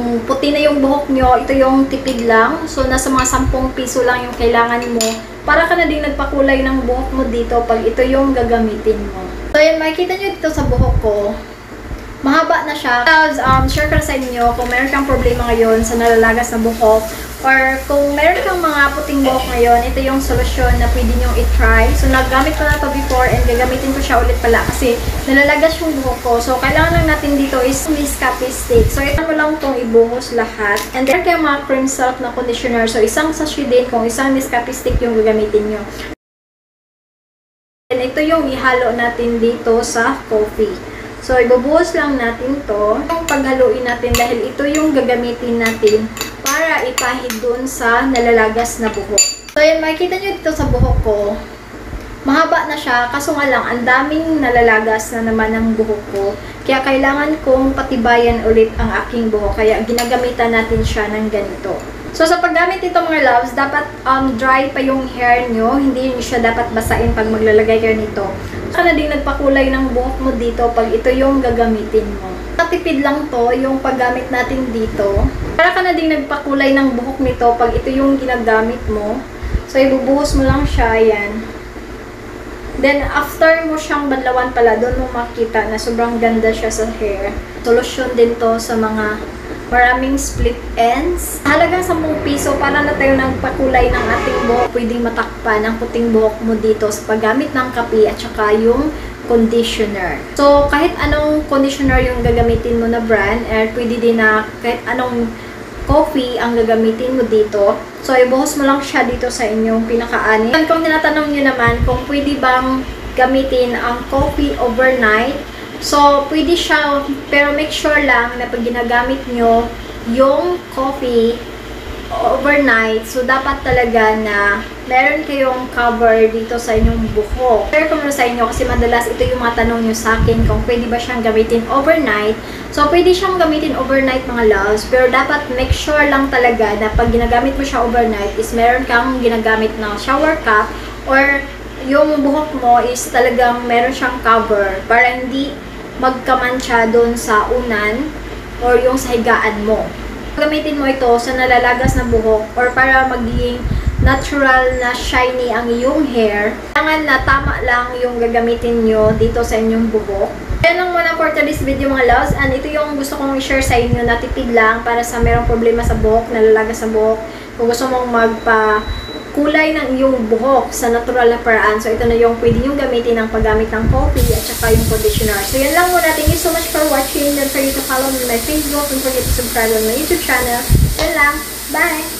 Kung puti na yung buhok nyo, ito yung tipid lang. So, nasa mga 10 piso lang yung kailangan mo. Para ka na din nagpakulay ng buhok mo dito pag ito yung gagamitin mo. So, yan, makikita nyo dito sa buhok ko. Mahaba na siya. Tapos, share ko sa inyo kung meron kang problema ngayon sa nalalagas na buhok or kung meron kang mga puting buhok ngayon, ito yung solusyon na pwede nyong i-try. So, naggamit ko na to before and gagamitin ko siya ulit pala kasi nalalagas yung buhok ko. So, kailangan lang natin dito is Nescafe stick. So, ito mo lang itong ibuhos lahat. And then, kaya mga cream silk na conditioner. So, isang sachet din kung isang Nescafe stick yung gagamitin nyo. And ito yung ihalo natin dito sa coffee. So, ibubuhos lang natin to. Yung paghaluin natin dahil ito yung gagamitin natin para ipahid dun sa nalalagas na buhok. So, yan, makikita nyo dito sa buhok ko. Mahaba na siya, kaso nga lang, ang daming nalalagas na naman ng buhok ko. Kaya kailangan kong patibayan ulit ang aking buhok. Kaya ginagamitan natin siya ng ganito. So, sa paggamit nito mga loves, dapat dry pa yung hair nyo. Hindi siya dapat basain pag maglalagay kayo nito. Ka na din nagpakulay ng buhok mo dito pag ito yung gagamitin mo. Matipid lang to yung paggamit natin dito. Para ka na din nagpakulay ng buhok nito pag ito yung ginagamit mo. So, ibubuhos mo lang siya, yan. Then, after mo siyang badlawan pala, doon mo makita na sobrang ganda siya sa hair. Solusyon din to sa mga maraming split ends. Halagang 10 piso para na tayo nagpakulay ng ating buhok. Pwedeng matakpan ang puting buhok mo dito sa paggamit ng kape at saka yung conditioner. So, kahit anong conditioner yung gagamitin mo na brand, pwede din na kahit anong coffee ang gagamitin mo dito. So, ibuhos mo lang siya dito sa inyong pinakaani. Kung tinatanong nyo naman kung pwede bang gamitin ang coffee overnight, so, pwede siya, pero make sure lang na pag ginagamit nyo yung coffee overnight, so dapat talaga na meron kayong cover dito sa inyong buhok. Share ko muna sa inyo kasi madalas ito yung mga tanong nyo sa akin kung pwede ba siyang gamitin overnight. So, pwede siyang gamitin overnight mga loves, pero dapat make sure lang talaga na pag ginagamit mo siya overnight is meron kang ginagamit na shower cap or yung buhok mo is talagang meron siyang cover para hindi magkamantsa doon sa unan or yung sa higaan mo. Gamitin mo ito sa nalalagas na buhok or para magiging natural na shiny ang iyong hair. Kailangan na tama lang yung gagamitin nyo dito sa inyong buhok. Yan lang muna for today's video mga loves, and ito yung gusto kong i-share sa inyo na tipid lang para sa merong problema sa buhok, nalalagas sa buhok. Kung gusto mong kulay ng iyong buhok sa natural na paraan. So, ito na yung pwede nyo gamitin ang paggamit ng coffee at saka yung conditioner. So, yan lang muna. Thank you so much for watching. Don't forget to follow me on my Facebook. Don't forget to subscribe on my YouTube channel. Yan lang. Bye!